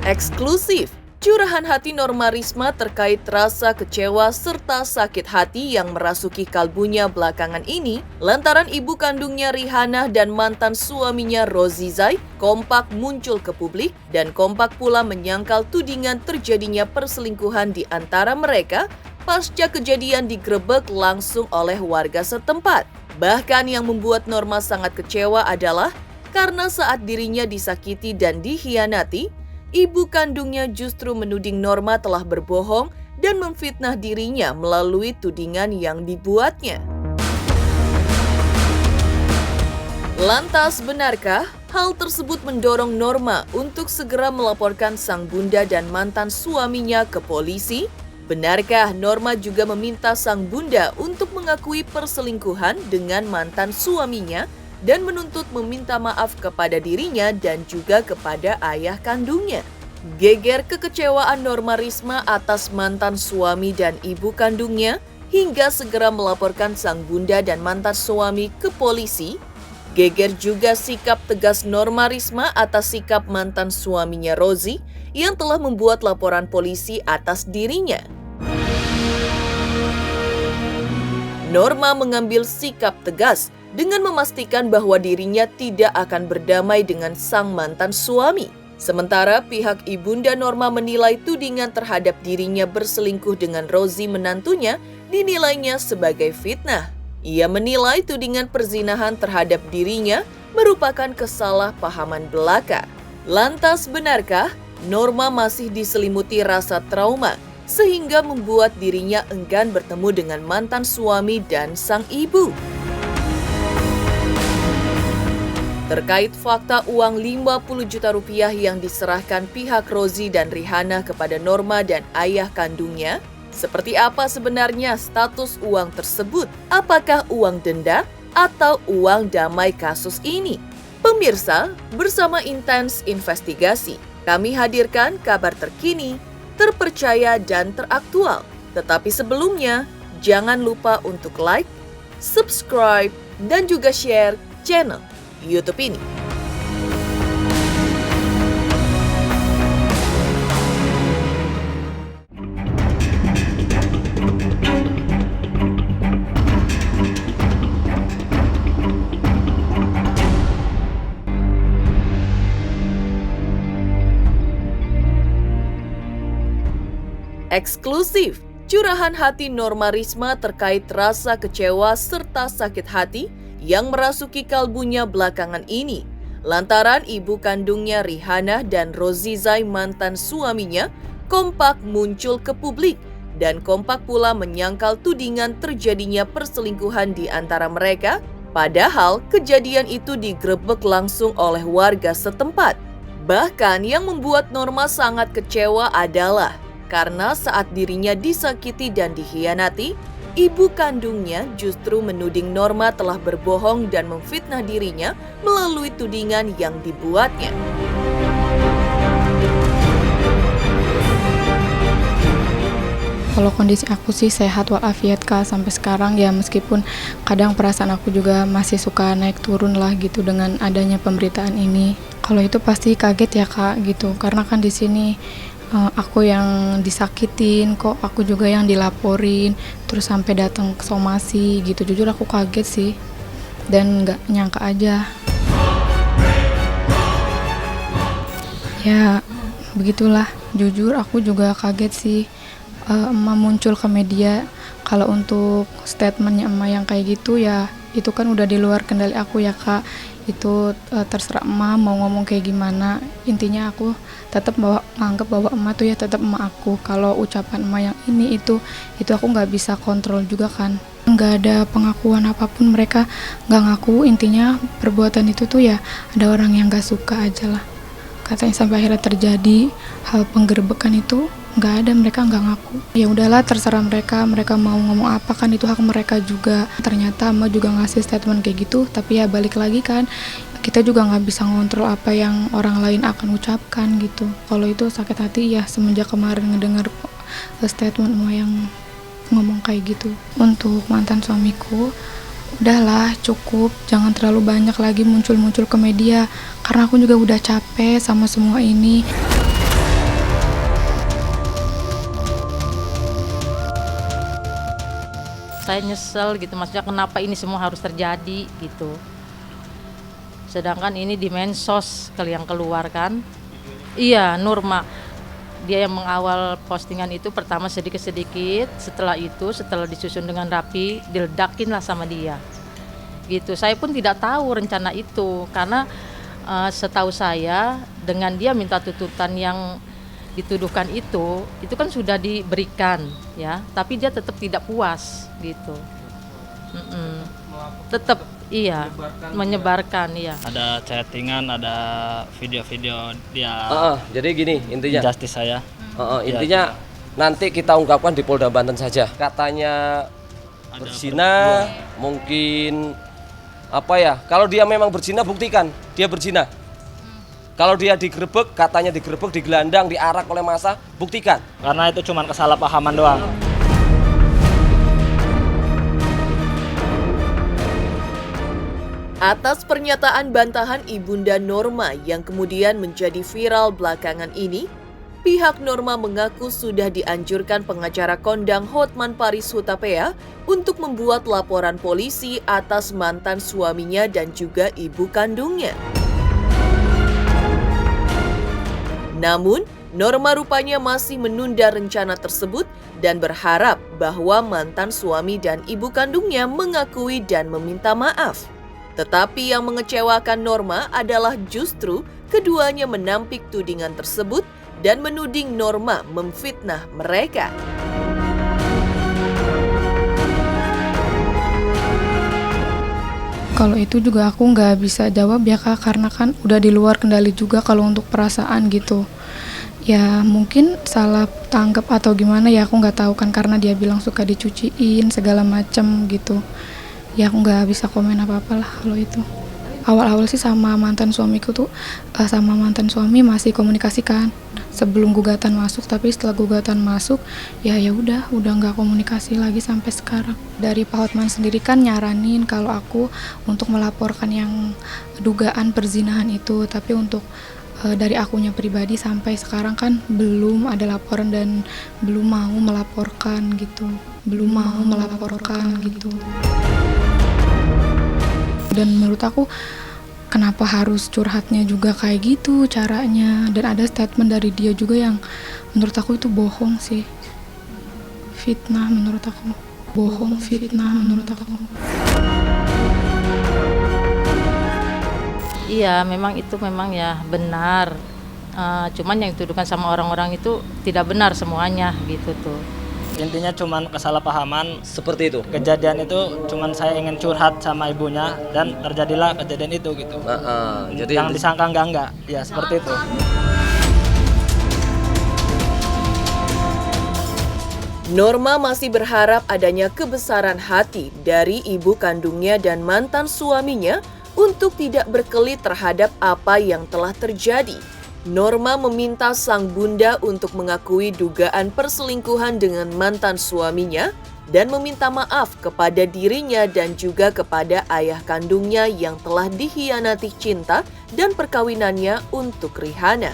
Eksklusif, curahan hati Norma Risma terkait rasa kecewa serta sakit hati yang merasuki kalbunya belakangan ini lantaran ibu kandungnya Rihanna dan mantan suaminya Rozi Zai kompak muncul ke publik dan kompak pula menyangkal tudingan terjadinya perselingkuhan di antara mereka pasca kejadian digerebek langsung oleh warga setempat. Bahkan yang membuat Norma sangat kecewa adalah karena saat dirinya disakiti dan dikhianati, ibu kandungnya justru menuding Norma telah berbohong dan memfitnah dirinya melalui tudingan yang dibuatnya. Lantas, benarkah hal tersebut mendorong Norma untuk segera melaporkan sang bunda dan mantan suaminya ke polisi? Benarkah Norma juga meminta sang bunda untuk mengakui perselingkuhan dengan mantan suaminya dan menuntut meminta maaf kepada dirinya dan juga kepada ayah kandungnya? Geger kekecewaan Norma Risma atas mantan suami dan ibu kandungnya hingga segera melaporkan sang bunda dan mantan suami ke polisi. Geger juga sikap tegas Norma Risma atas sikap mantan suaminya Rozi yang telah membuat laporan polisi atas dirinya. Norma mengambil sikap tegas dengan memastikan bahwa dirinya tidak akan berdamai dengan sang mantan suami. Sementara pihak ibunda Norma menilai tudingan terhadap dirinya berselingkuh dengan Rozi menantunya dinilainya sebagai fitnah. Ia menilai tudingan perzinahan terhadap dirinya merupakan kesalahpahaman belaka. Lantas benarkah Norma masih diselimuti rasa trauma sehingga membuat dirinya enggan bertemu dengan mantan suami dan sang ibu? Terkait fakta uang 50 juta rupiah yang diserahkan pihak Rozi dan Rihanna kepada Norma dan ayah kandungnya, seperti apa sebenarnya status uang tersebut? Apakah uang denda atau uang damai kasus ini? Pemirsa, bersama Intens Investigasi, kami hadirkan kabar terkini, terpercaya dan teraktual. Tetapi sebelumnya, jangan lupa untuk like, subscribe, dan juga share channel YouTube ini. Eksklusif, curahan hati Norma Risma terkait rasa kecewa serta sakit hati yang merasuki kalbunya belakangan ini lantaran ibu kandungnya Rihanna dan Rozi Zai mantan suaminya kompak muncul ke publik dan kompak pula menyangkal tudingan terjadinya perselingkuhan di antara mereka, padahal kejadian itu digerebek langsung oleh warga setempat. Bahkan yang membuat Norma sangat kecewa adalah karena saat dirinya disakiti dan dikhianati, ibu kandungnya justru menuding Norma telah berbohong dan memfitnah dirinya melalui tudingan yang dibuatnya. Kalau kondisi aku sih sehat walafiat Kak sampai sekarang ya, meskipun kadang perasaan aku juga masih suka naik turun lah gitu dengan adanya pemberitaan ini. Kalau itu pasti kaget ya Kak gitu, karena kan di sini aku yang disakitin, kok aku juga yang dilaporin, terus sampai datang ke somasi gitu. Jujur aku kaget sih, dan nggak nyangka aja. Ya, begitulah. Jujur aku juga kaget sih, emak muncul ke media. Kalau untuk statementnya emak yang kayak gitu ya, itu kan udah di luar kendali aku ya Kak. Itu terserah emak mau ngomong kayak gimana. Intinya aku tetap nganggep bahwa emak tuh ya tetap emak aku. Kalau ucapan emak yang ini itu aku nggak bisa kontrol juga kan. Nggak ada pengakuan apapun, mereka nggak ngaku. Intinya perbuatan itu tuh ya ada orang yang nggak suka aja lah. Katanya sampai akhirnya terjadi hal penggerbekan itu nggak ada, mereka nggak ngaku. Ya udahlah, terserah mereka mau ngomong apa kan, itu hak mereka juga. Ternyata emak juga ngasih statement kayak gitu, tapi ya balik lagi kan, kita juga nggak bisa ngontrol apa yang orang lain akan ucapkan gitu. Kalau itu sakit hati ya semenjak kemarin ngedengar statement emak yang ngomong kayak gitu. Untuk mantan suamiku, udahlah cukup, jangan terlalu banyak lagi muncul-muncul ke media, karena aku juga udah capek sama semua ini. saya nyesel gitu, maksudnya kenapa ini semua harus terjadi gitu. Sedangkan ini di mensos yang keluar kan. Iya, Nurma. Dia yang mengawal postingan itu pertama sedikit-sedikit, setelah disusun dengan rapi, diledakin lah sama dia. Gitu. Saya pun tidak tahu rencana itu karena setahu saya dengan dia minta tuntutan yang dituduhkan itu kan sudah diberikan ya, tapi dia tetap tidak puas gitu. Tetap iya menyebarkan iya. Ada chattingan, ada video-video dia. Jadi gini intinya. Justice saya. Intinya nanti kita ungkapkan di Polda Banten saja. Katanya berzina, mungkin apa ya? Kalau dia memang berzina buktikan dia berzina. Kalau dia digerebek, katanya digerebek, digelandang, diarak oleh massa, buktikan. Karena itu cuma kesalahpahaman doang. Atas pernyataan bantahan Ibunda Norma yang kemudian menjadi viral belakangan ini, pihak Norma mengaku sudah dianjurkan pengacara kondang Hotman Paris Hutapea untuk membuat laporan polisi atas mantan suaminya dan juga ibu kandungnya. Namun, Norma rupanya masih menunda rencana tersebut dan berharap bahwa mantan suami dan ibu kandungnya mengakui dan meminta maaf. Tetapi yang mengecewakan Norma adalah justru keduanya menampik tudingan tersebut dan menuding Norma memfitnah mereka. Kalau itu juga aku nggak bisa jawab ya Kak, karena kan udah di luar kendali juga kalau untuk perasaan gitu. Ya mungkin salah tangkap atau gimana ya aku nggak tahu kan, karena dia bilang suka dicuciin segala macem gitu. Ya aku nggak bisa komen apa-apa lah kalau itu. Awal-awal sih sama mantan suamiku tuh, sama mantan suami masih komunikasikan sebelum gugatan masuk, tapi setelah gugatan masuk ya udah nggak komunikasi lagi sampai sekarang. Dari Pak Hotman sendiri kan nyaranin kalau aku untuk melaporkan yang dugaan perzinahan itu, tapi untuk dari akunya pribadi sampai sekarang kan belum ada laporan dan belum mau melaporkan gitu. Dan menurut aku kenapa harus curhatnya juga kayak gitu caranya, dan ada statement dari dia juga yang menurut aku itu bohong sih, fitnah menurut aku. Iya, memang itu memang ya benar. Cuman yang dituduhkan sama orang-orang itu tidak benar semuanya gitu tuh. Intinya cuma kesalahpahaman. Seperti itu. Kejadian itu cuma saya ingin curhat sama ibunya dan terjadilah kejadian itu gitu. Jadi yang disangka enggak. Ya seperti itu. Norma masih berharap adanya kebesaran hati dari ibu kandungnya dan mantan suaminya untuk tidak berkelit terhadap apa yang telah terjadi. Norma meminta sang bunda untuk mengakui dugaan perselingkuhan dengan mantan suaminya dan meminta maaf kepada dirinya dan juga kepada ayah kandungnya yang telah dikhianati cinta dan perkawinannya untuk Rihanna.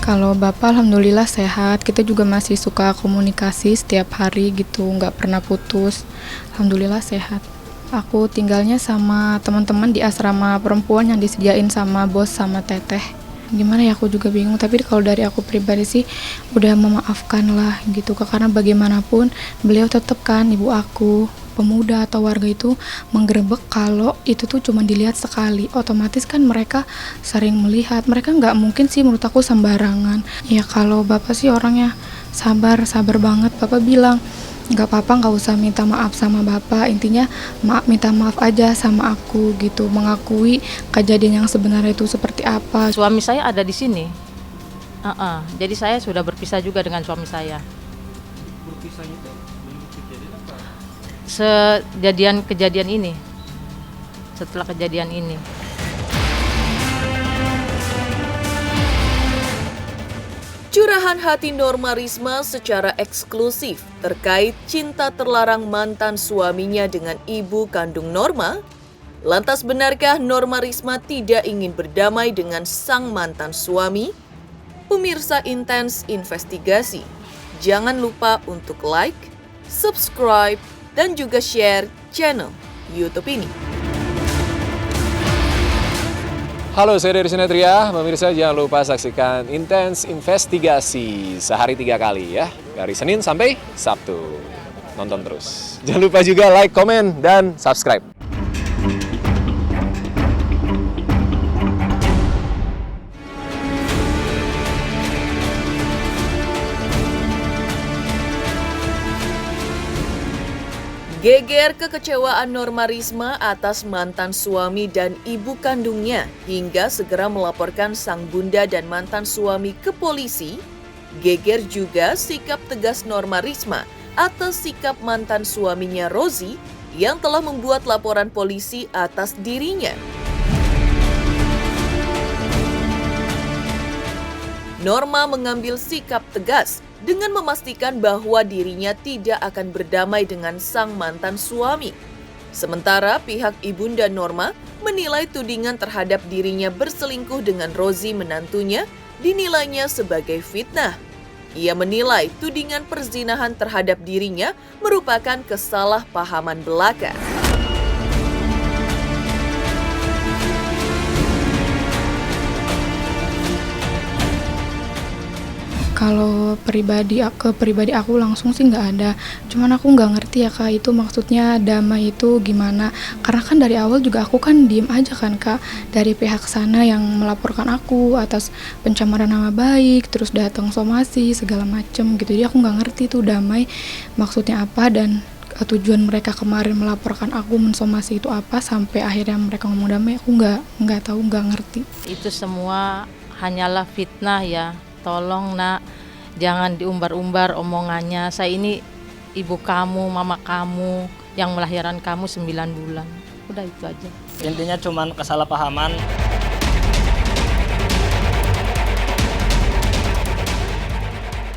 Kalau bapak alhamdulillah sehat, kita juga masih suka komunikasi setiap hari gitu, nggak pernah putus. Alhamdulillah sehat. Aku tinggalnya sama teman-teman di asrama perempuan yang disediain sama bos sama teteh. Gimana ya, aku juga bingung, tapi kalau dari aku pribadi sih udah memaafkan lah gitu, karena bagaimanapun beliau tetap kan ibu aku. Pemuda atau warga itu menggerebek kalau itu tuh cuma dilihat sekali, otomatis kan mereka sering melihat, mereka nggak mungkin sih menurut aku sembarangan. Ya kalau bapak sih orangnya sabar banget, bapak bilang nggak apa-apa, nggak usah minta maaf sama bapak, intinya minta maaf aja sama aku gitu, mengakui kejadian yang sebenarnya itu seperti apa. Suami saya ada di sini, jadi saya sudah berpisah juga dengan suami saya. Berpisahnya itu kejadian apa? Kejadian ini, setelah kejadian ini. Curahan hati Norma Risma secara eksklusif terkait cinta terlarang mantan suaminya dengan ibu kandung Norma. Lantas benarkah Norma Risma tidak ingin berdamai dengan sang mantan suami? Pemirsa Intens Investigasi, jangan lupa untuk like, subscribe, dan juga share channel YouTube ini. Halo, saya Dari Sinatria. Pemirsa jangan lupa saksikan Intens Investigasi sehari 3 kali ya. Dari Senin sampai Sabtu. Nonton terus. Jangan lupa juga like, komen, dan subscribe. Geger kekecewaan Norma Risma atas mantan suami dan ibu kandungnya hingga segera melaporkan sang bunda dan mantan suami ke polisi. Geger juga sikap tegas Norma Risma atas sikap mantan suaminya Rozi yang telah membuat laporan polisi atas dirinya. Norma mengambil sikap tegas dengan memastikan bahwa dirinya tidak akan berdamai dengan sang mantan suami. Sementara pihak ibunda Norma menilai tudingan terhadap dirinya berselingkuh dengan Rozi menantunya dinilainya sebagai fitnah. Ia menilai tudingan perzinahan terhadap dirinya merupakan kesalahpahaman belaka. Kalau pribadi aku langsung sih nggak ada. Cuman aku nggak ngerti ya Kak, itu maksudnya damai itu gimana. Karena kan dari awal juga aku kan diem aja kan Kak. Dari pihak sana yang melaporkan aku atas pencemaran nama baik, terus datang somasi segala macem gitu. Jadi aku nggak ngerti tuh damai maksudnya apa dan tujuan mereka kemarin melaporkan aku mensomasi itu apa sampai akhirnya mereka ngomong damai. Aku nggak tahu, nggak ngerti. Itu semua hanyalah fitnah ya. Tolong nak, jangan diumbar-umbar omongannya. Saya ini ibu kamu, mama kamu yang melahirkan kamu 9 bulan. Udah itu aja. Intinya cuman kesalahpahaman.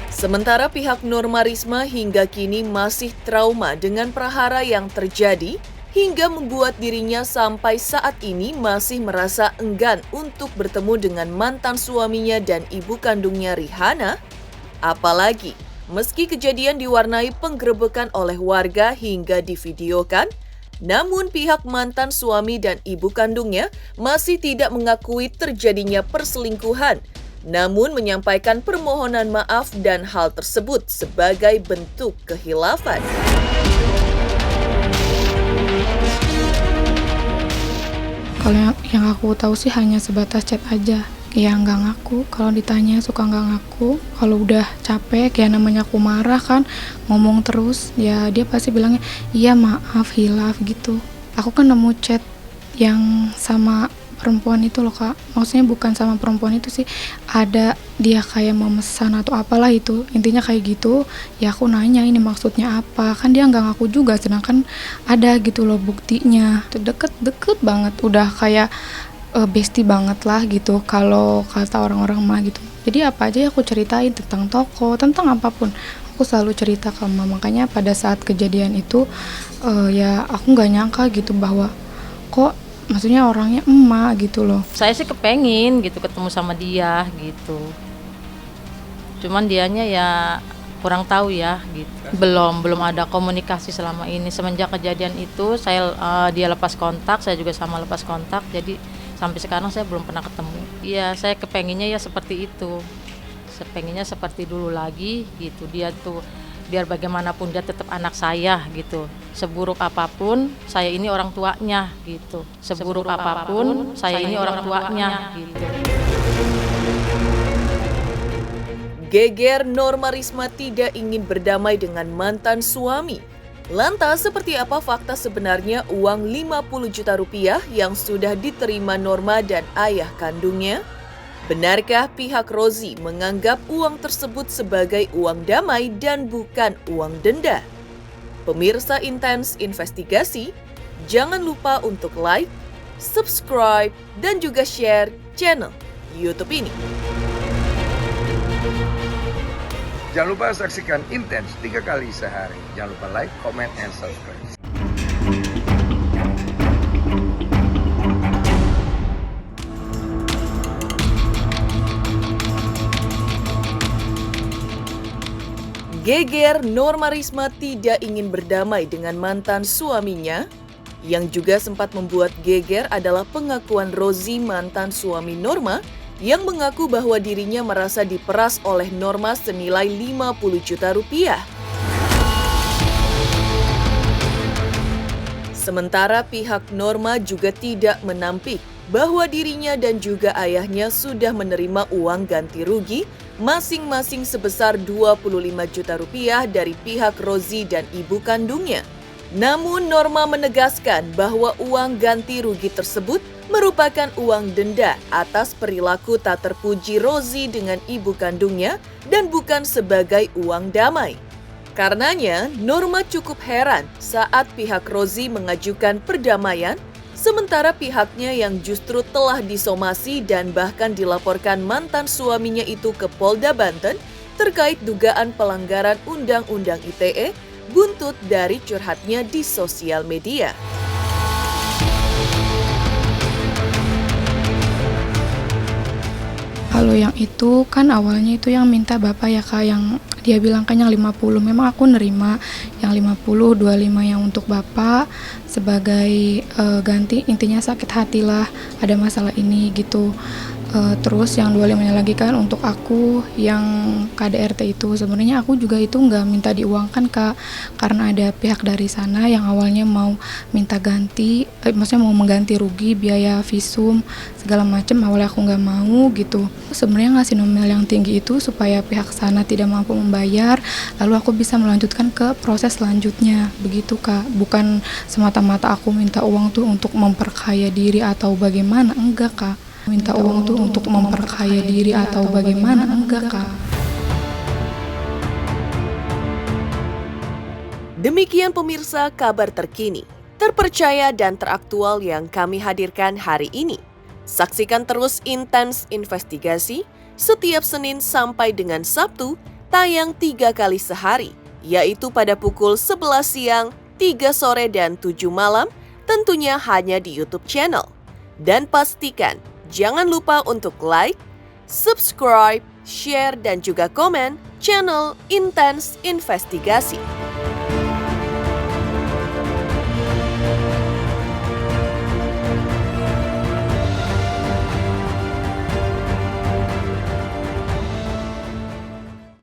Sementara pihak Norma Risma hingga kini masih trauma dengan prahara yang terjadi hingga membuat dirinya sampai saat ini masih merasa enggan untuk bertemu dengan mantan suaminya dan ibu kandungnya Rihanna. Apalagi meski kejadian diwarnai penggerebekan oleh warga hingga divideokan, namun pihak mantan suami dan ibu kandungnya masih tidak mengakui terjadinya perselingkuhan, namun menyampaikan permohonan maaf dan hal tersebut sebagai bentuk khilafan. Kalau yang aku tahu sih hanya sebatas chat aja, ya nggak ngaku. Kalau ditanya suka nggak ngaku. Kalau udah capek, kayak namanya aku marah kan, ngomong terus, ya dia pasti bilangnya iya maaf, hilaf gitu. Aku kan nemu chat yang sama perempuan itu loh Kak, maksudnya bukan sama perempuan itu sih, ada dia kayak memesan atau apalah itu, intinya kayak gitu. Ya aku nanya ini maksudnya apa, kan dia nggak ngaku juga, sedangkan ada gitu loh buktinya. Itu deket banget, udah kayak bestie banget lah gitu kalau kata orang-orang mah gitu. Jadi apa aja aku ceritain tentang toko, tentang apapun aku selalu cerita ke mama. Makanya pada saat kejadian itu ya aku nggak nyangka gitu bahwa kok maksudnya orangnya emak gitu loh. Saya sih kepengin gitu ketemu sama dia gitu. Cuman dianya ya kurang tahu ya gitu. Belum ada komunikasi selama ini. Semenjak kejadian itu dia lepas kontak, saya juga sama lepas kontak. Jadi sampai sekarang saya belum pernah ketemu. Iya, saya kepenginnya ya seperti itu. Sepenginnya seperti dulu lagi gitu. Dia tuh biar bagaimanapun dia tetap anak saya gitu. Seburuk apapun saya ini orang tuanya gitu. Seburuk apapun saya ini orang tuanya gitu. Geger Norma Risma tidak ingin berdamai dengan mantan suami. Lantas seperti apa fakta sebenarnya uang 50 juta rupiah yang sudah diterima Norma dan ayah kandungnya? Benarkah pihak Rozi menganggap uang tersebut sebagai uang damai dan bukan uang denda? Pemirsa Intens Investigasi, jangan lupa untuk like, subscribe, dan juga share channel YouTube ini. Jangan lupa saksikan Intens 3 kali sehari. Jangan lupa like, comment, and subscribe. Geger, Norma Risma tidak ingin berdamai dengan mantan suaminya. Yang juga sempat membuat geger adalah pengakuan Rozi, mantan suami Norma, yang mengaku bahwa dirinya merasa diperas oleh Norma senilai 50 juta rupiah. Sementara pihak Norma juga tidak menampik bahwa dirinya dan juga ayahnya sudah menerima uang ganti rugi masing-masing sebesar 25 juta rupiah dari pihak Rozi dan ibu kandungnya. Namun Norma menegaskan bahwa uang ganti rugi tersebut merupakan uang denda atas perilaku tak terpuji Rozi dengan ibu kandungnya dan bukan sebagai uang damai. Karenanya, Norma cukup heran saat pihak Rozi mengajukan perdamaian, sementara pihaknya yang justru telah disomasi dan bahkan dilaporkan mantan suaminya itu ke Polda Banten terkait dugaan pelanggaran Undang-Undang ITE buntut dari curhatnya di sosial media. Kalau yang itu kan awalnya itu yang minta bapak ya kak, yang dia bilang kan yang 50, memang aku nerima yang 50, 25 yang untuk bapak sebagai ganti, intinya sakit hati lah ada masalah ini gitu. Terus yang 25-nya lagi kan untuk aku yang KDRT itu, sebenarnya aku juga itu nggak minta diuangkan kak, karena ada pihak dari sana yang awalnya mau minta ganti, maksudnya mau mengganti rugi biaya visum segala macam, awalnya aku nggak mau gitu. Sebenarnya ngasih nominal yang tinggi itu supaya pihak sana tidak mampu membayar, lalu aku bisa melanjutkan ke proses selanjutnya begitu kak, bukan semata-mata aku minta uang tuh untuk memperkaya diri atau bagaimana, enggak kak. Minta uang tuh untuk memperkaya diri atau bagaimana, enggak kak. Demikian pemirsa kabar terkini, terpercaya dan teraktual yang kami hadirkan hari ini. Saksikan terus Intens Investigasi setiap Senin sampai dengan Sabtu, tayang 3 kali sehari, yaitu pada pukul 11 siang, 3 sore, dan 7 malam, tentunya hanya di YouTube channel. Dan pastikan jangan lupa untuk like, subscribe, share, dan juga komen channel Intens Investigasi.